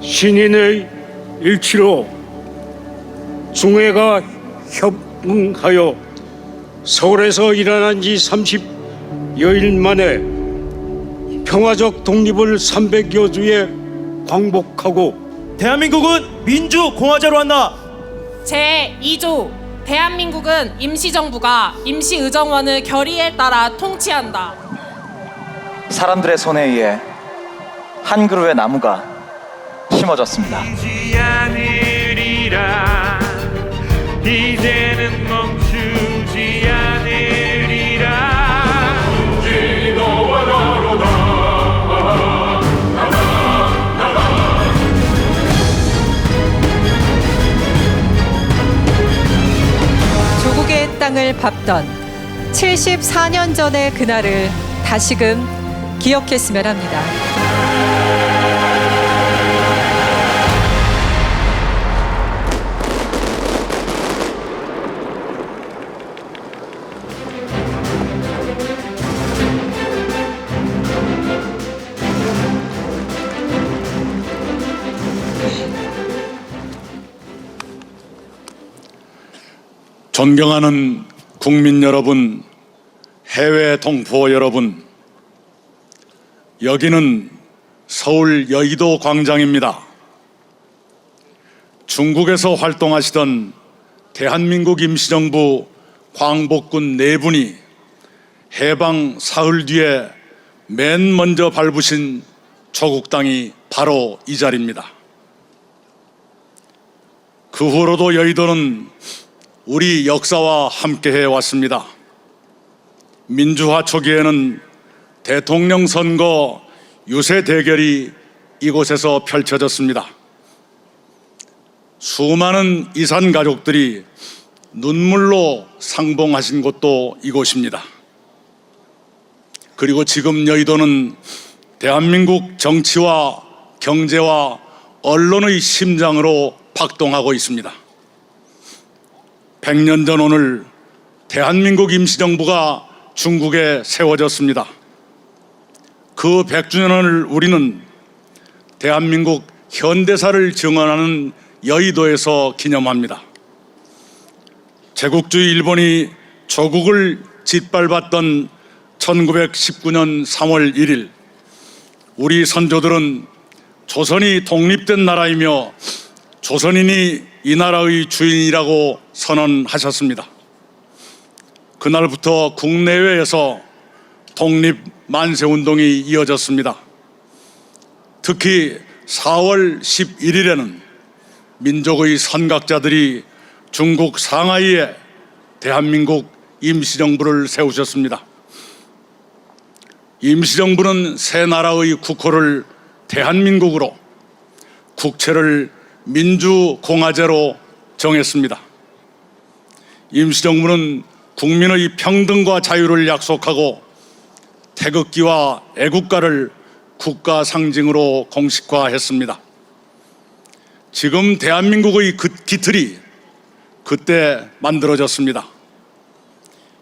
신인의 일치로 중회가 협응하여 서울에서 일어난 지 30여일 만에 평화적 독립을 300여 주에 광복하고 대한민국은 민주공화제로 한다. 제2조 대한민국은 임시정부가 임시의정원의 결의에 따라 통치한다. 사람들의 손에 의해 한 그루의 나무가 심어졌습니다. 이제는 멈추지 않으리라. 조국의 땅을 밟던 74년 전의 그날을 다시금 기억했으면 합니다. 존경하는 국민 여러분, 해외 동포 여러분, 여기는 서울 여의도 광장입니다. 중국에서 활동하시던 대한민국 임시정부 광복군 4분이 해방 사흘 뒤에 맨 먼저 밟으신 조국 땅이 바로 이 자리입니다. 그 후로도 여의도는 우리 역사와 함께해 왔습니다. 민주화 초기에는 대통령 선거 유세 대결이 이곳에서 펼쳐졌습니다. 수많은 이산 가족들이 눈물로 상봉하신 곳도 이곳입니다. 그리고 지금 여의도는 대한민국 정치와 경제와 언론의 심장으로 박동하고 있습니다. 100년 전 오늘 대한민국 임시정부가 중국에 세워졌습니다. 그 100주년을 우리는 대한민국 현대사를 증언하는 여의도에서 기념합니다. 제국주의 일본이 조국을 짓밟았던 1919년 3월 1일, 우리 선조들은 조선이 독립된 나라이며 조선인이 이 나라의 주인이라고 선언하셨습니다. 그날부터 국내외에서 독립 만세운동이 이어졌습니다. 특히 4월 11일에는 민족의 선각자들이 중국 상하이에 대한민국 임시정부를 세우셨습니다. 임시정부는 새 나라의 국호를 대한민국으로, 국채를 민주공화제로 정했습니다. 임시정부는 국민의 평등과 자유를 약속하고 태극기와 애국가를 국가 상징으로 공식화했습니다. 지금 대한민국의 기틀이 그때 만들어졌습니다.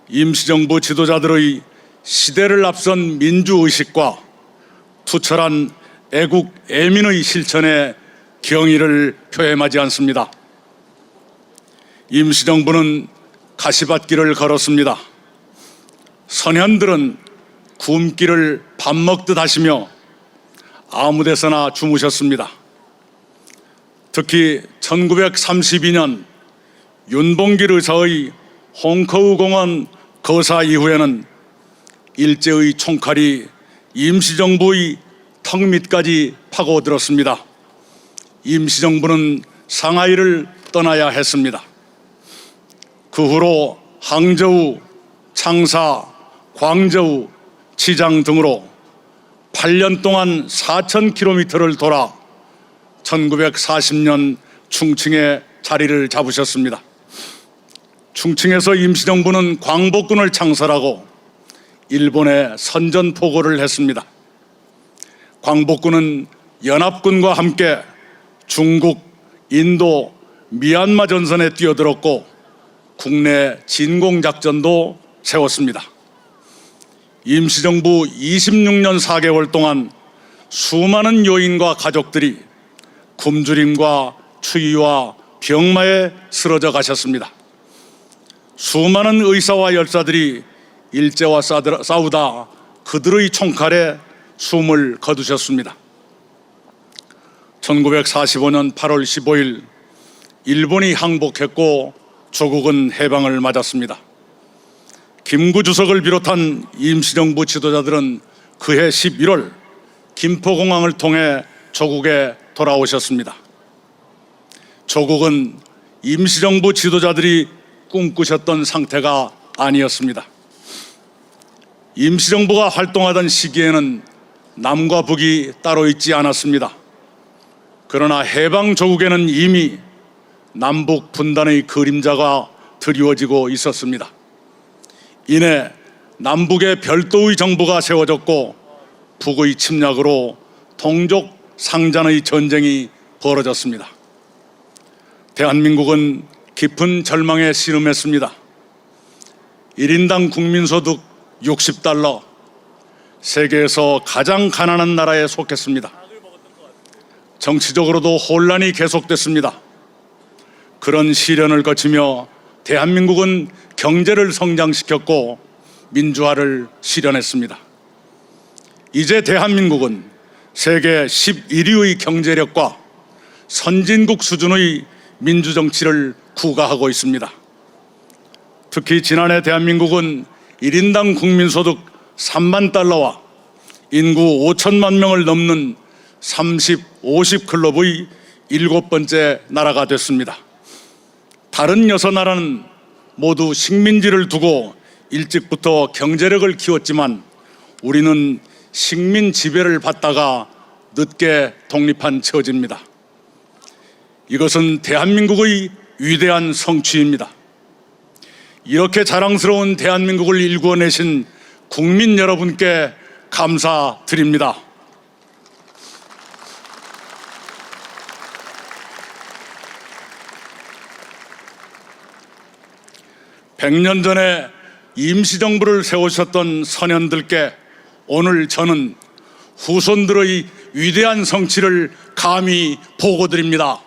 임시정부 지도자들의 시대를 앞선 민주의식과 투철한 애국 애민의 실천에 경의를 표해하지 않습니다. 임시정부는 가시밭길을 걸었습니다. 선현들은 굶기를 밥 먹듯 하시며 아무 데서나 주무셨습니다. 특히 1932년 윤봉길 의사의 홍커우 공원 거사 이후에는 일제의 총칼이 임시정부의 턱 밑까지 파고들었습니다. 임시정부는 상하이를 떠나야 했습니다. 그 후로 항저우, 창사, 광저우, 치장 등으로 8년 동안 4,000km를 돌아 1940년 충칭에 자리를 잡으셨습니다. 충칭에서 임시정부는 광복군을 창설하고 일본에 선전포고를 했습니다. 광복군은 연합군과 함께 중국, 인도, 미얀마 전선에 뛰어들었고 국내 진공작전도 세웠습니다. 임시정부 26년 4개월 동안 수많은 요인과 가족들이 굶주림과 추위와 병마에 쓰러져 가셨습니다. 수많은 의사와 열사들이 일제와 싸우다 그들의 총칼에 숨을 거두셨습니다. 1945년 8월 15일 일본이 항복했고 조국은 해방을 맞았습니다. 김구 주석을 비롯한 임시정부 지도자들은 그해 11월 김포공항을 통해 조국에 돌아오셨습니다. 조국은 임시정부 지도자들이 꿈꾸셨던 상태가 아니었습니다. 임시정부가 활동하던 시기에는 남과 북이 따로 있지 않았습니다. 그러나 해방 조국에는 이미 남북 분단의 그림자가 드리워지고 있었습니다. 이내 남북의 별도의 정부가 세워졌고 북의 침략으로 동족 상잔의 전쟁이 벌어졌습니다. 대한민국은 깊은 절망에 씨름했습니다. 1인당 국민소득 60달러, 세계에서 가장 가난한 나라에 속했습니다. 정치적으로도 혼란이 계속됐습니다. 그런 시련을 거치며 대한민국은 경제를 성장시켰고 민주화를 실현했습니다. 이제 대한민국은 세계 11위의 경제력과 선진국 수준의 민주정치를 구가하고 있습니다. 특히 지난해 대한민국은 1인당 국민소득 3만 달러와 인구 5천만 명을 넘는 30, 50클럽의 7번째 나라가 됐습니다. 다른 6나라는 모두 식민지를 두고 일찍부터 경제력을 키웠지만 우리는 식민 지배를 받다가 늦게 독립한 처지입니다. 이것은 대한민국의 위대한 성취입니다. 이렇게 자랑스러운 대한민국을 일구어내신 국민 여러분께 감사드립니다. (100년) 전에 임시정부를 세우셨던 선현들께 오늘 저는 후손들의 위대한 성취를 감히 보고드립니다.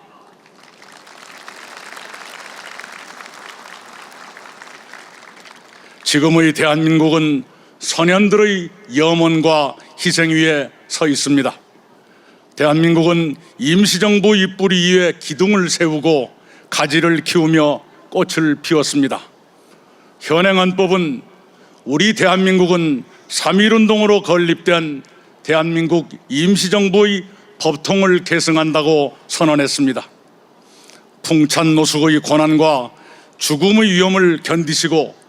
지금의 대한민국은 선현들의 염원과 희생 위에 서 있습니다. 대한민국은 임시정부의 뿌리 위에 기둥을 세우고 가지를 키우며 꽃을 피웠습니다. 현행헌법은 우리 대한민국은 3.1운동으로 건립된 대한민국 임시정부의 법통을 계승한다고 선언했습니다. 풍찬 노숙의 고난과 죽음의 위험을 견디시고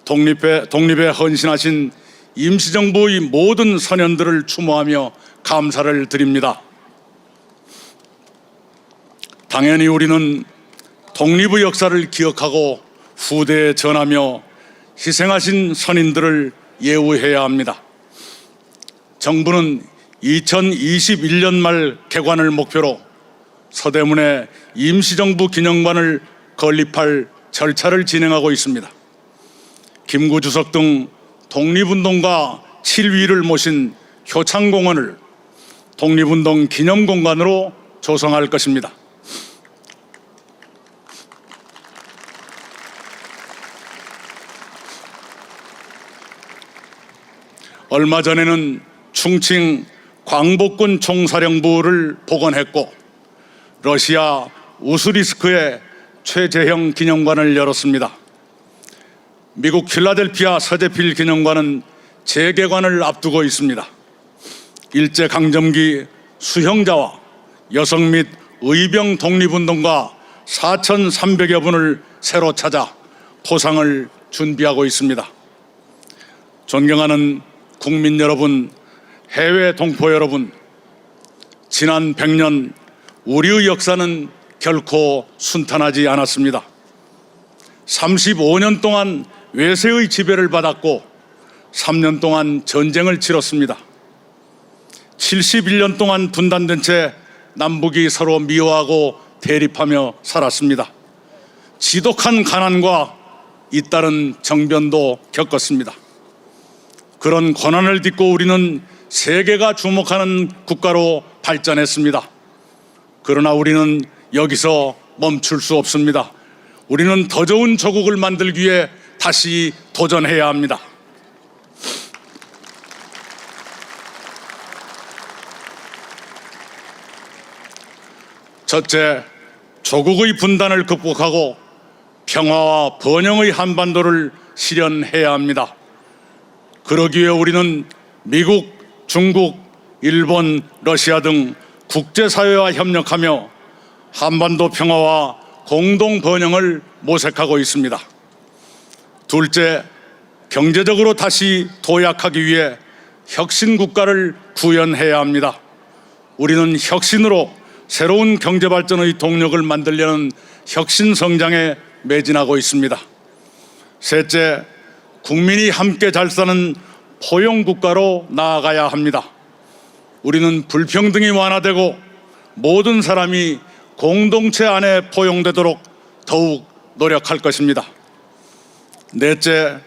독립에 헌신하신 임시정부의 모든 선현들을 추모하며 감사를 드립니다. 당연히 우리는 독립의 역사를 기억하고 후대에 전하며 희생하신 선인들을 예우해야 합니다. 정부는 2021년 말 개관을 목표로 서대문에 임시정부 기념관을 건립할 절차를 진행하고 있습니다. 김구 주석 등 독립운동가 7위를 모신 효창공원을 독립운동 기념공간으로 조성할 것입니다. 얼마 전에는 충칭 광복군 총사령부를 복원했고 러시아 우스리스크에 최재형 기념관을 열었습니다. 미국 필라델피아 서재필 기념관은 재개관을 앞두고 있습니다. 일제강점기 수형자와 여성 및 의병 독립운동가 4,300여 분을 새로 찾아 포상을 준비하고 있습니다. 존경하는 국민 여러분, 해외 동포 여러분, 지난 100년 우리의 역사는 결코 순탄하지 않았습니다. 35년 동안 외세의 지배를 받았고 3년 동안 전쟁을 치렀습니다. 71년 동안 분단된 채 남북이 서로 미워하고 대립하며 살았습니다. 지독한 가난과 잇따른 정변도 겪었습니다. 그런 고난을 딛고 우리는 세계가 주목하는 국가로 발전했습니다. 그러나 우리는 여기서 멈출 수 없습니다. 우리는 더 좋은 조국을 만들기 위해 다시 도전해야 합니다. 첫째, 조국의 분단을 극복하고 평화와 번영의 한반도를 실현해야 합니다. 그러기 위해 우리는 미국, 중국, 일본, 러시아 등 국제사회와 협력하며 한반도 평화와 공동 번영을 모색하고 있습니다. 둘째, 경제적으로 다시 도약하기 위해 혁신 국가를 구현해야 합니다. 우리는 혁신으로 새로운 경제 발전의 동력을 만들려는 혁신 성장에 매진하고 있습니다. 셋째, 국민이 함께 잘 사는 포용 국가로 나아가야 합니다. 우리는 불평등이 완화되고 모든 사람이 공동체 안에 포용되도록 더욱 노력할 것입니다. 넷째,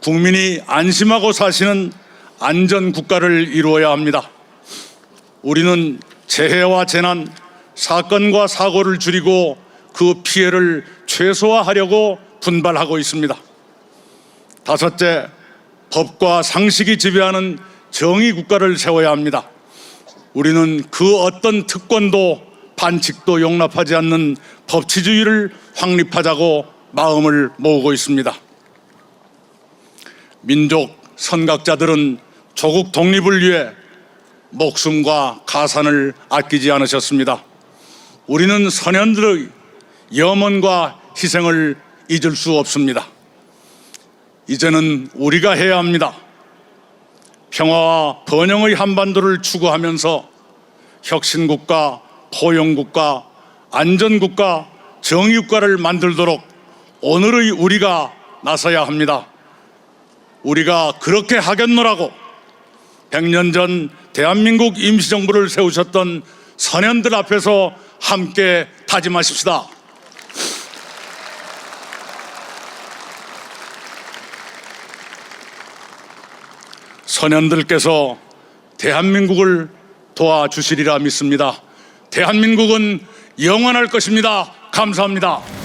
국민이 안심하고 사시는 안전 국가를 이루어야 합니다. 우리는 재해와 재난, 사건과 사고를 줄이고 그 피해를 최소화하려고 분발하고 있습니다. 다섯째, 법과 상식이 지배하는 정의 국가를 세워야 합니다. 우리는 그 어떤 특권도 반칙도 용납하지 않는 법치주의를 확립하자고 마음을 모으고 있습니다. 민족 선각자들은 조국 독립을 위해 목숨과 가산을 아끼지 않으셨습니다. 우리는 선현들의 염원과 희생을 잊을 수 없습니다. 이제는 우리가 해야 합니다. 평화와 번영의 한반도를 추구하면서 혁신국가, 포용국가, 안전국가, 정의국가를 만들도록 오늘의 우리가 나서야 합니다. 우리가 그렇게 하겠노라고 100년 전 대한민국 임시정부를 세우셨던 선현들 앞에서 함께 다짐하십시다. 선현들께서 대한민국을 도와주시리라 믿습니다. 대한민국은 영원할 것입니다. 감사합니다.